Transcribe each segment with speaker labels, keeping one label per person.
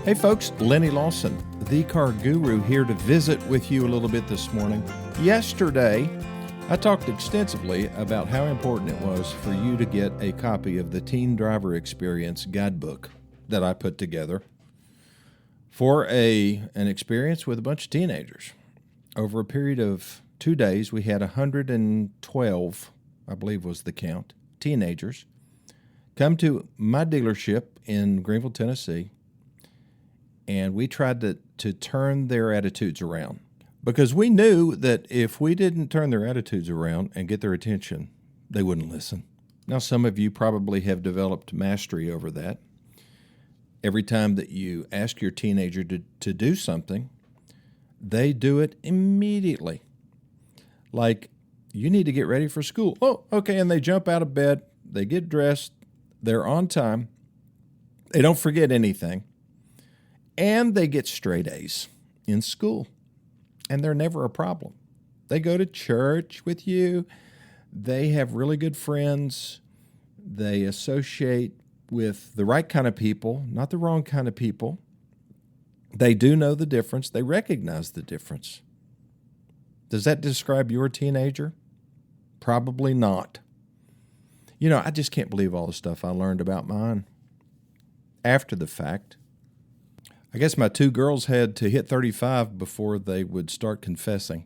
Speaker 1: Hey folks, Lenny Lawson, the car guru, here to visit with you a little bit this morning. Yesterday, I talked extensively about how important it was for you to get a copy of the Teen Driver Experience guidebook that I put together for an experience with a bunch of teenagers. Over a period of 2 days, we had 112, I believe was the count, teenagers come to my dealership in Greenville, Tennessee, and we tried to turn their attitudes around, because we knew that if we didn't turn their attitudes around and get their attention, they wouldn't listen. Now, some of you probably have developed mastery over that. Every time that you ask your teenager to do something, they do it immediately. Like, you need to get ready for school. Oh, okay, and they jump out of bed, they get dressed, they're on time, they don't forget anything. And they get straight A's in school, and they're never a problem. They go to church with you. They have really good friends. They associate with the right kind of people, not the wrong kind of people. They do know the difference. They recognize the difference. Does that describe your teenager? Probably not. You know, I just can't believe all the stuff I learned about mine after the fact. I guess my two girls had to hit 35 before they would start confessing.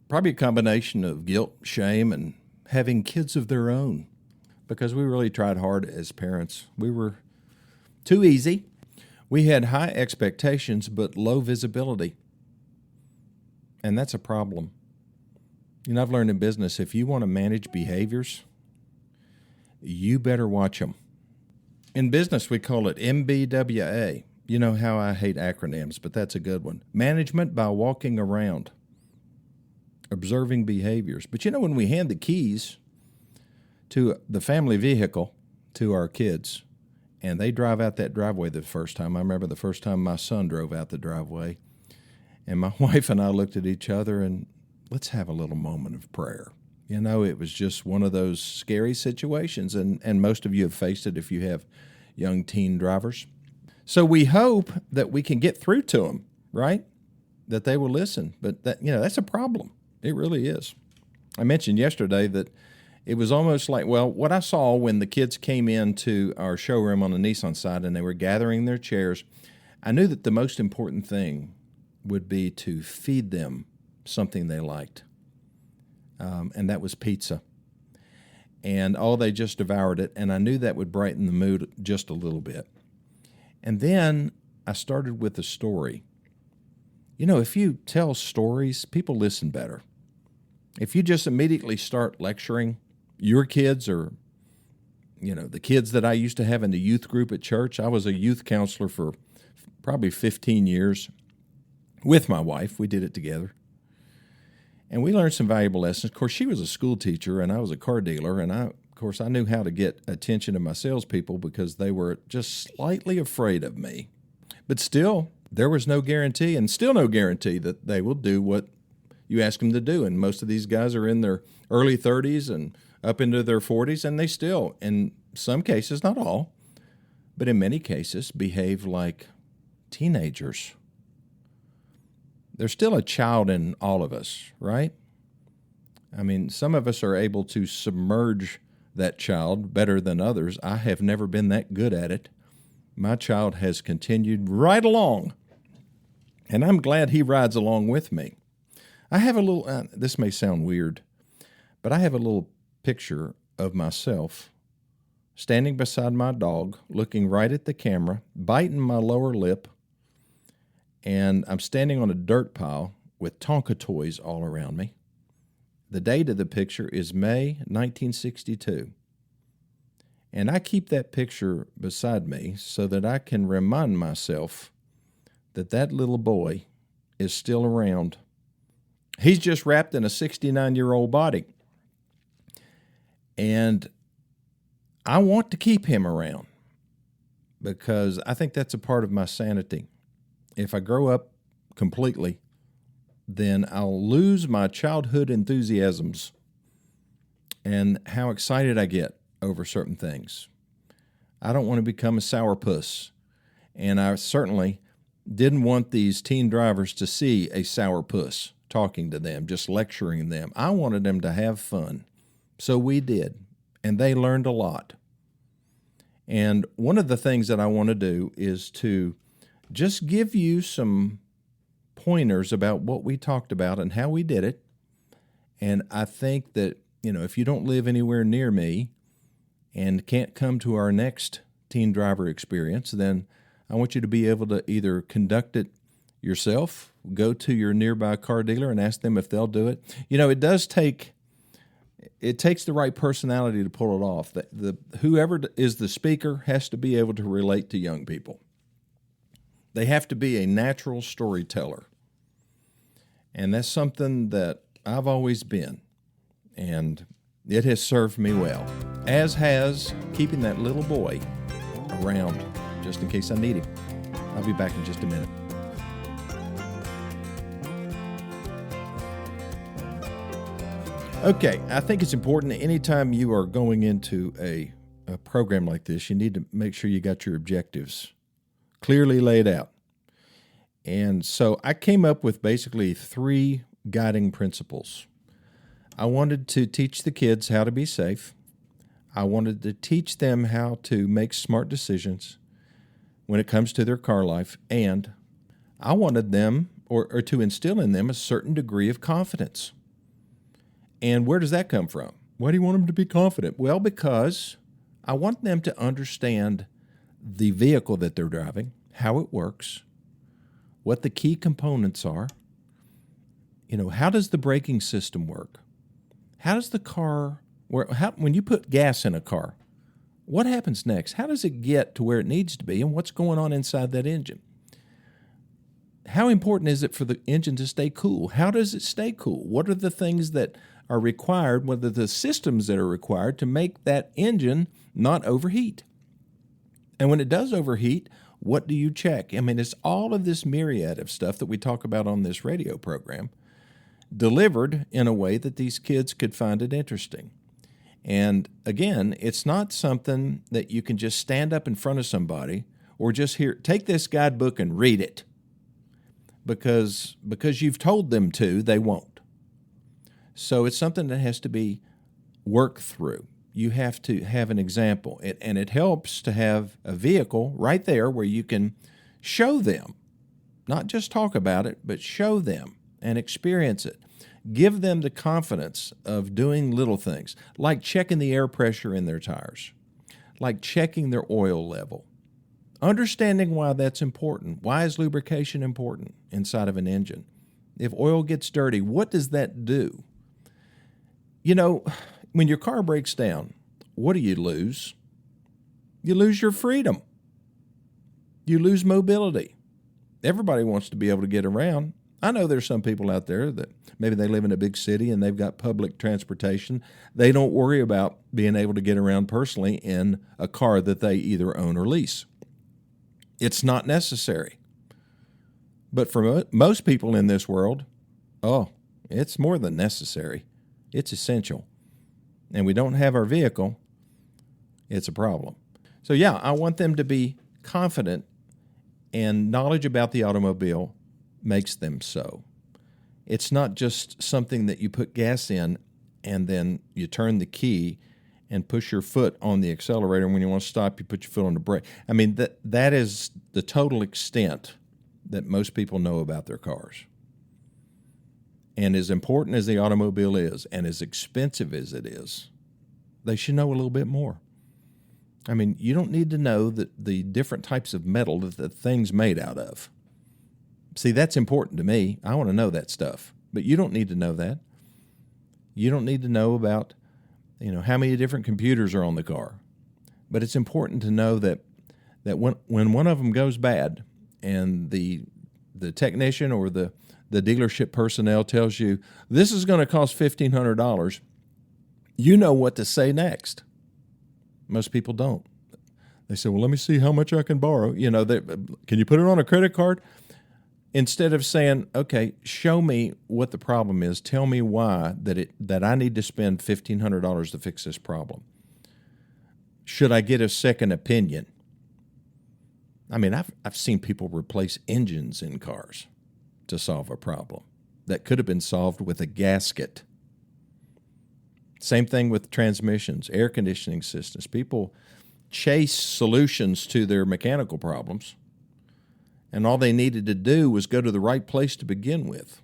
Speaker 1: Probably a combination of guilt, shame, and having kids of their own, because we really tried hard as parents. We were too easy. We had high expectations but low visibility, and that's a problem. You know, I've learned in business, if you want to manage behaviors, you better watch them. In business, we call it MBWA. You know how I hate acronyms, but that's a good one. Management by walking around, observing behaviors. But you know, when we hand the keys to the family vehicle to our kids, and they drive out that driveway the first time. I remember the first time my son drove out the driveway, and my wife and I looked at each other and let's have a little moment of prayer. You know, it was just one of those scary situations, and most of you have faced it if you have young teen drivers. So we hope that we can get through to them, right? That they will listen. But that's a problem. It really is. I mentioned yesterday that it was almost like, what I saw when the kids came into our showroom on the Nissan side and they were gathering their chairs, I knew that the most important thing would be to feed them something they liked. And that was pizza. And they just devoured it. And I knew that would brighten the mood just a little bit. And then I started with a story. You know, if you tell stories, people listen better. If you just immediately start lecturing your kids or, the kids that I used to have in the youth group at church, I was a youth counselor for probably 15 years with my wife. We did it together. And we learned some valuable lessons. Of course, she was a school teacher and I was a car dealer, and I knew how to get attention of my salespeople because they were just slightly afraid of me. But still, there was no guarantee, and still no guarantee that they will do what you ask them to do. And most of these guys are in their early 30s and up into their 40s, and they still, in some cases, not all, but in many cases, behave like teenagers. There's still a child in all of us, right? I mean, some of us are able to submerge that child better than others. I have never been that good at it. My child has continued right along, and I'm glad he rides along with me. I have a little, this may sound weird, but I have a little picture of myself standing beside my dog, looking right at the camera, biting my lower lip, and I'm standing on a dirt pile with Tonka toys all around me. The date of the picture is May 1962. And I keep that picture beside me so that I can remind myself that little boy is still around. He's just wrapped in a 69-year-old body. And I want to keep him around because I think that's a part of my sanity. If I grow up completely, then I'll lose my childhood enthusiasms and how excited I get over certain things. I don't want to become a sourpuss, and I certainly didn't want these teen drivers to see a sourpuss talking to them, just lecturing them. I wanted them to have fun. So we did, and they learned a lot. And one of the things that I want to do is to just give you some pointers about what we talked about and how we did it. And I think that, if you don't live anywhere near me and can't come to our next teen driver experience, then I want you to be able to either conduct it yourself, go to your nearby car dealer and ask them if they'll do it. It takes the right personality to pull it off. Whoever is the speaker has to be able to relate to young people. They have to be a natural storyteller. And that's something that I've always been. And it has served me well, as has keeping that little boy around just in case I need him. I'll be back in just a minute. Okay, I think it's important that anytime you are going into a program like this, you need to make sure you got your objectives clearly laid out. And so I came up with basically 3 guiding principles. I wanted to teach the kids how to be safe. I wanted to teach them how to make smart decisions when it comes to their car life. And I wanted them, or to instill in them, a certain degree of confidence. And where does that come from? Why do you want them to be confident? Well, because I want them to understand the vehicle that they're driving, how it works, what the key components are. How does the braking system work? How does the car work? When you put gas in a car, what happens next? How does it get to where it needs to be, and what's going on inside that engine? How important is it for the engine to stay cool? How does it stay cool? What are the things that are required, what are the systems that are required to make that engine not overheat? And when it does overheat, what do you check? It's all of this myriad of stuff that we talk about on this radio program, delivered in a way that these kids could find it interesting. And again, it's not something that you can just stand up in front of somebody or just take this guidebook and read it. Because you've told them to, they won't. So it's something that has to be worked through. You have to have an example. And it helps to have a vehicle right there where you can show them, not just talk about it, but show them and experience it. Give them the confidence of doing little things, like checking the air pressure in their tires, like checking their oil level, understanding why that's important. Why is lubrication important inside of an engine? If oil gets dirty, what does that do? When your car breaks down, what do you lose? You lose your freedom. You lose mobility. Everybody wants to be able to get around. I know there's some people out there that maybe they live in a big city and they've got public transportation. They don't worry about being able to get around personally in a car that they either own or lease. It's not necessary. But for most people in this world, it's more than necessary. It's essential. And we don't have our vehicle, it's a problem. So I want them to be confident, and knowledge about the automobile makes them so. It's not just something that you put gas in and then you turn the key and push your foot on the accelerator, and when you want to stop, you put your foot on the brake. That is the total extent that most people know about their cars. And as important as the automobile is, and as expensive as it is, they should know a little bit more. You don't need to know the different types of metal that the thing's made out of. See, that's important to me. I want to know that stuff. But you don't need to know that. You don't need to know about, how many different computers are on the car. But it's important to know that when one of them goes bad and the technician or the dealership personnel tells you, this is going to cost $1,500, you know what to say next. Most people don't. They say, well, let me see how much I can borrow. Can you put it on a credit card? Instead of saying, okay, show me what the problem is. Tell me why that I need to spend $1,500 to fix this problem. Should I get a second opinion? I mean, I've seen people replace engines in cars to solve a problem that could have been solved with a gasket. Same thing with transmissions, air conditioning systems. People chase solutions to their mechanical problems, and all they needed to do was go to the right place to begin with.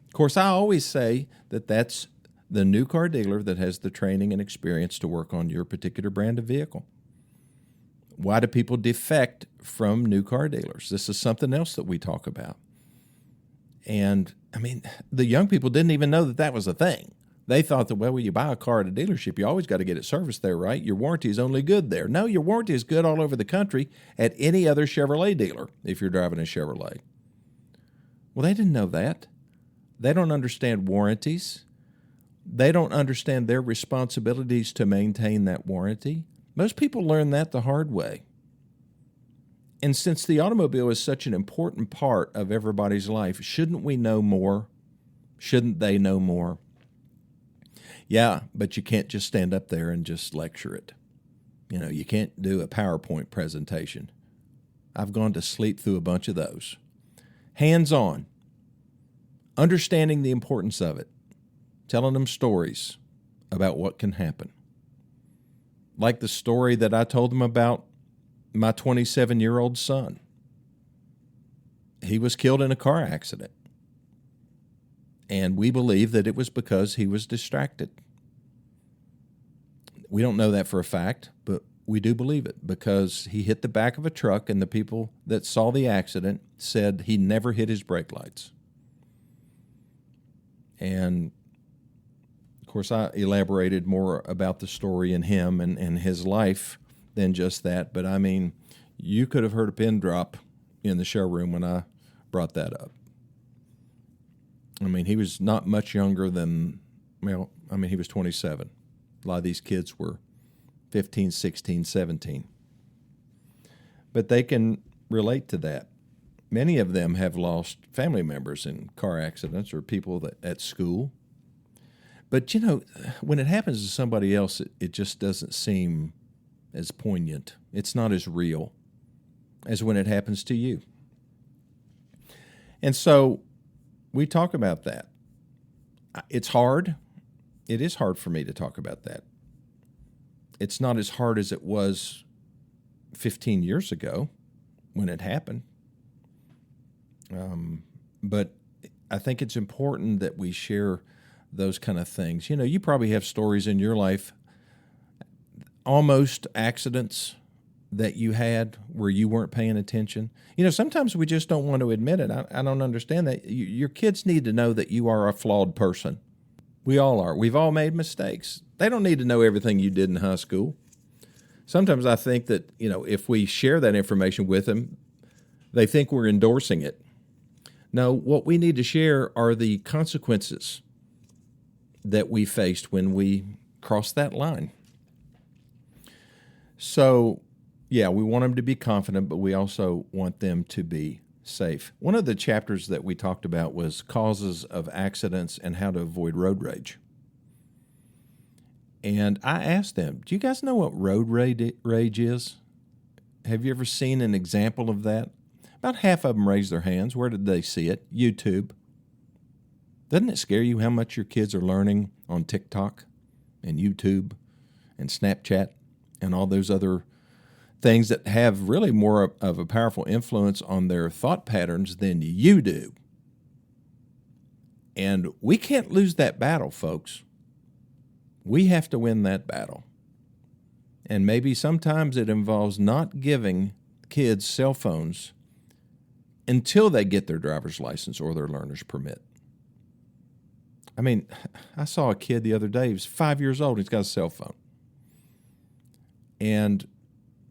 Speaker 1: Of course, I always say that that's the new car dealer that has the training and experience to work on your particular brand of vehicle. Why do people defect from new car dealers? This is something else that we talk about. And, I mean, the young people didn't even know that that was a thing. They thought that, well, when you buy a car at a dealership, you always got to get it serviced there, right? Your warranty is only good there. No, your warranty is good all over the country at any other Chevrolet dealer if you're driving a Chevrolet. Well, they didn't know that. They don't understand warranties. They don't understand their responsibilities to maintain that warranty. Most people learn that the hard way. And since the automobile is such an important part of everybody's life, shouldn't we know more? Shouldn't they know more? Yeah, but you can't just stand up there and just lecture it. You know, you can't do a PowerPoint presentation. I've gone to sleep through a bunch of those. Hands-on, understanding the importance of it, telling them stories about what can happen. Like the story that I told them about my 27-year-old son. He was killed in a car accident. And we believe that it was because he was distracted. We don't know that for a fact, but we do believe it because he hit the back of a truck and the people that saw the accident said he never hit his brake lights. And, of course, I elaborated more about the story in him and his life than just that. But, I mean, you could have heard a pin drop in the showroom when I brought that up. I mean, he was not much younger than, well, I mean, he was 27. A lot of these kids were 15, 16, 17. But they can relate to that. Many of them have lost family members in car accidents or people that at school. But, you know, when it happens to somebody else, it just doesn't seem as poignant. It's not as real as when it happens to you. And so we talk about that. It's hard. It is hard for me to talk about that. It's not as hard as it was 15 years ago when it happened. But I think it's important that we share those kind of things. You know, you probably have stories in your life, almost accidents that you had where you weren't paying attention. You know, sometimes we just don't want to admit it. I don't understand that. Your kids need to know that you are a flawed person. We all are. We've all made mistakes. They don't need to know everything you did in high school. Sometimes I think that, you know, if we share that information with them, they think we're endorsing it. No, what we need to share are the consequences that we faced when we crossed that line. So, yeah, we want them to be confident, but we also want them to be safe. One of the chapters that we talked about was causes of accidents and how to avoid road rage. And I asked them, do you guys know what road rage is? Have you ever seen an example of that? About half of them raised their hands. Where did they see it? YouTube. Doesn't it scare you how much your kids are learning on TikTok and YouTube and Snapchat and all those other things that have really more of a powerful influence on their thought patterns than you do? And we can't lose that battle, folks. We have to win that battle. And maybe sometimes it involves not giving kids cell phones until they get their driver's license or their learner's permit. I mean, I saw a kid the other day. He was 5 years old. He's got a cell phone. And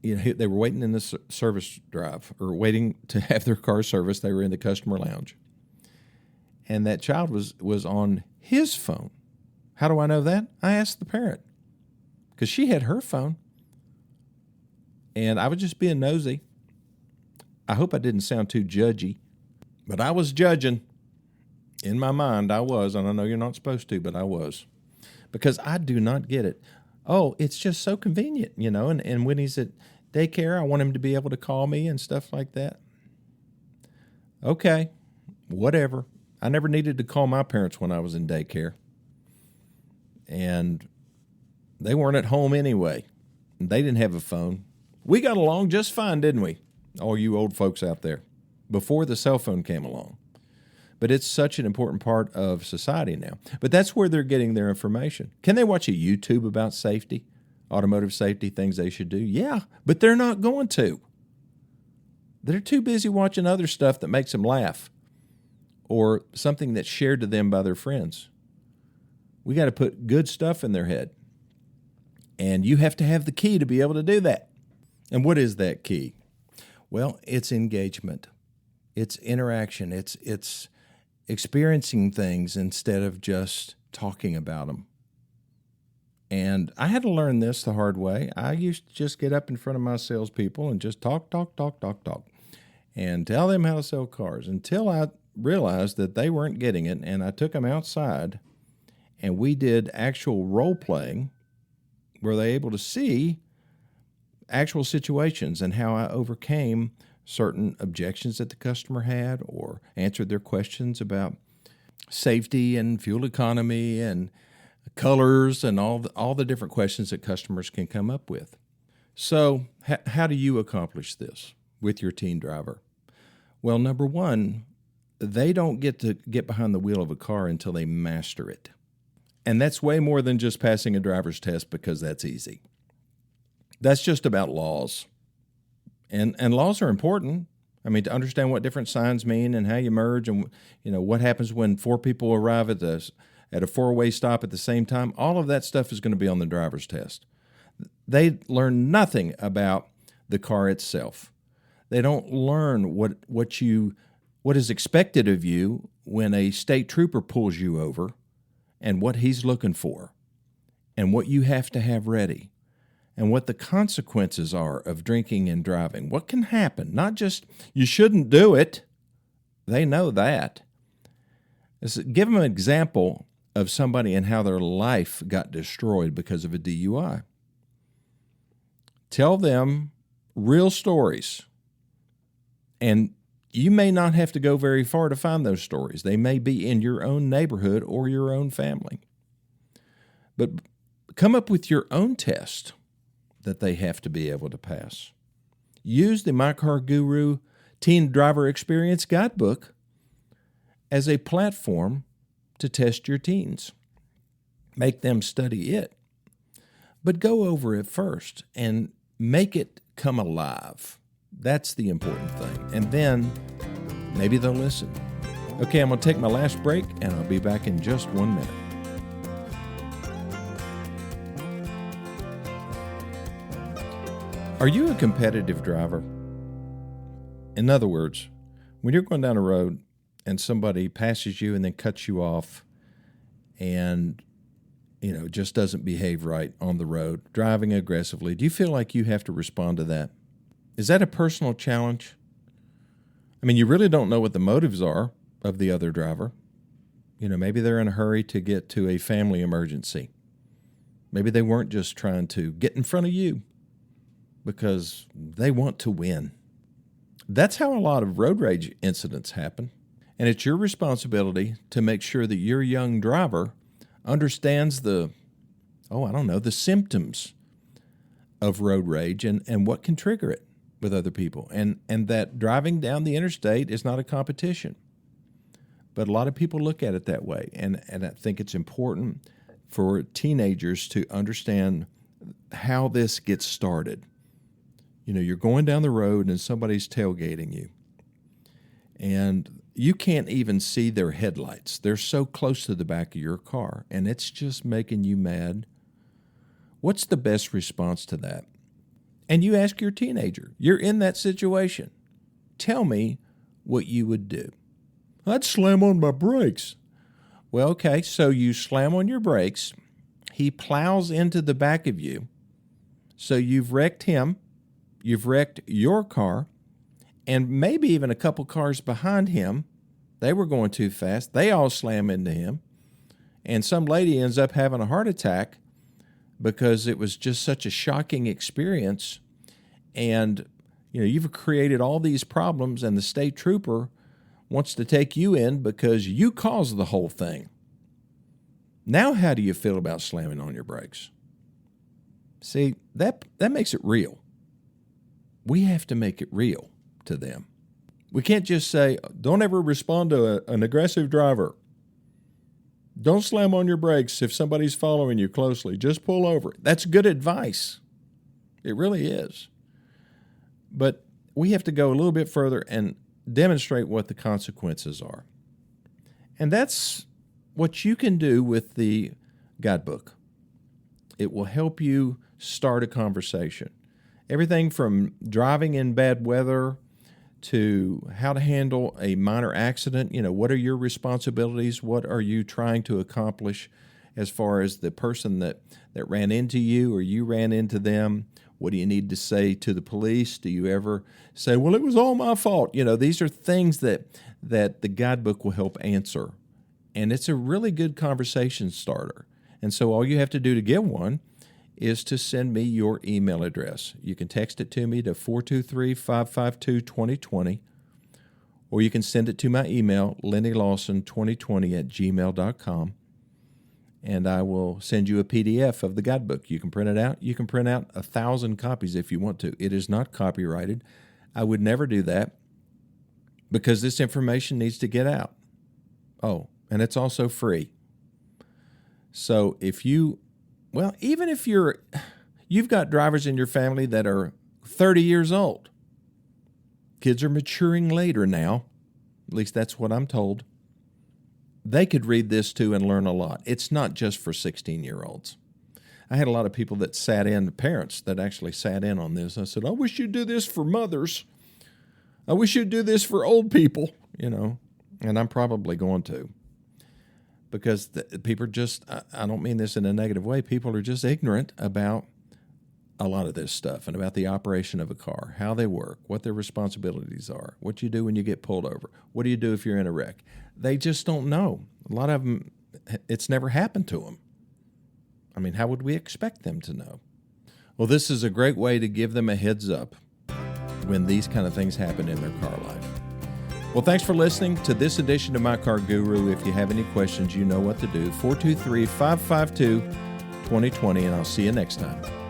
Speaker 1: you know, they were waiting in the service drive or waiting to have their car serviced. They were in the customer lounge. And that child was on his phone. How do I know that? I asked the parent because she had her phone. And I was just being nosy. I hope I didn't sound too judgy, but I was judging. In my mind, I was, and I know you're not supposed to, but I was. Because I do not get it. Oh, it's just so convenient, you know, and when he's at Daycare, I want him to be able to call me and stuff like that. Okay, whatever. I never needed to call my parents when I was in daycare. And they weren't at home anyway. They didn't have a phone. We got along just fine, didn't we? All you old folks out there, before the cell phone came along. But it's such an important part of society now. But that's where they're getting their information. Can they watch a YouTube about safety, automotive safety, things they should do? Yeah, but they're not going to. They're too busy watching other stuff that makes them laugh or something that's shared to them by their friends. We got to put good stuff in their head. And you have to have the key to be able to do that. And what is that key? Well, it's engagement. It's interaction. It's experiencing things instead of just talking about them. And I had to learn this the hard way. I used to just get up in front of my salespeople and just talk, and tell them how to sell cars until I realized that they weren't getting it. And I took them outside and we did actual role playing where they were able to see actual situations and how I overcame certain objections that the customer had or answered their questions about safety and fuel economy and colors and all the different questions that customers can come up with. So how do you accomplish this with your teen driver? Well, number one, they don't get to get behind the wheel of a car until they master it. And that's way more than just passing a driver's test because that's easy. That's just about laws. And laws are important. I mean, to understand what different signs mean and how you merge and, what happens when four people arrive at a four-way stop at the same time, all of that stuff is going to be on the driver's test. They learn nothing about the car itself. They don't learn what is expected of you when a state trooper pulls you over and what he's looking for and what you have to have ready and what the consequences are of drinking and driving. What can happen? Not just, you shouldn't do it. They know that. Give them an example of somebody and how their life got destroyed because of a DUI. Tell them real stories. And you may not have to go very far to find those stories. They may be in your own neighborhood or your own family. But come up with your own test that they have to be able to pass. Use the My Car Guru Teen Driver Experience Guidebook as a platform to test your teens. Make them study it. But go over it first and make it come alive. That's the important thing. And then maybe they'll listen. Okay, I'm going to take my last break, and I'll be back in just 1 minute. Are you a competitive driver? In other words, when you're going down a road and somebody passes you and then cuts you off and, just doesn't behave right on the road, driving aggressively, do you feel like you have to respond to that? Is that a personal challenge? I mean, you really don't know what the motives are of the other driver. Maybe they're in a hurry to get to a family emergency. Maybe they weren't just trying to get in front of you because they want to win. That's how a lot of road rage incidents happen. And it's your responsibility to make sure that your young driver understands the symptoms of road rage and what can trigger it with other people. And that driving down the interstate is not a competition. But a lot of people look at it that way. And I think it's important for teenagers to understand how this gets started. You're going down the road and somebody's tailgating you. And you can't even see their headlights. They're so close to the back of your car, and it's just making you mad. What's the best response to that? And you ask your teenager, you're in that situation. Tell me what you would do. I'd slam on my brakes. Well, okay, so you slam on your brakes. He plows into the back of you. So you've wrecked him. You've wrecked your car. And maybe even a couple cars behind him, they were going too fast. They all slam into him. And some lady ends up having a heart attack because it was just such a shocking experience. and you've created all these problems, and the state trooper wants to take you in because you caused the whole thing. Now, how do you feel about slamming on your brakes? See, that makes it real. We have to make it real to them. We can't just say, don't ever respond to an aggressive driver. Don't slam on your brakes if somebody's following you closely. Just pull over. That's good advice. It really is. But we have to go a little bit further and demonstrate what the consequences are. And that's what you can do with the guidebook. It will help you start a conversation. Everything from driving in bad weather to how to handle a minor accident. What are your responsibilities? What are you trying to accomplish as far as the person that ran into you or you ran into them? What do you need to say to the police? Do you ever say, well, it was all my fault? These are things that the guidebook will help answer. And it's a really good conversation starter. And so all you have to do to get one is to send me your email address. You can text it to me to 423-552-2020, or you can send it to my email, lennylawson2020@gmail.com, and I will send you a PDF of the guidebook. You can print it out. You can print out 1,000 copies if you want to. It is not copyrighted. I would never do that because this information needs to get out. Oh, and it's also free. So even if you've got drivers in your family that are 30 years old, kids are maturing later now, at least that's what I'm told, they could read this too and learn a lot. It's not just for 16-year-olds. I had a lot of people that parents that actually sat in on this. I said, I wish you'd do this for mothers. I wish you'd do this for old people, and I'm probably going to. Because people I don't mean this in a negative way, people are just ignorant about a lot of this stuff and about the operation of a car, how they work, what their responsibilities are, what you do when you get pulled over, what do you do if you're in a wreck. They just don't know. A lot of them, it's never happened to them. I mean, how would we expect them to know? Well, this is a great way to give them a heads up when these kind of things happen in their car life. Well, thanks for listening to this edition of My Car Guru. If you have any questions, you know what to do. 423-552-2020, and I'll see you next time.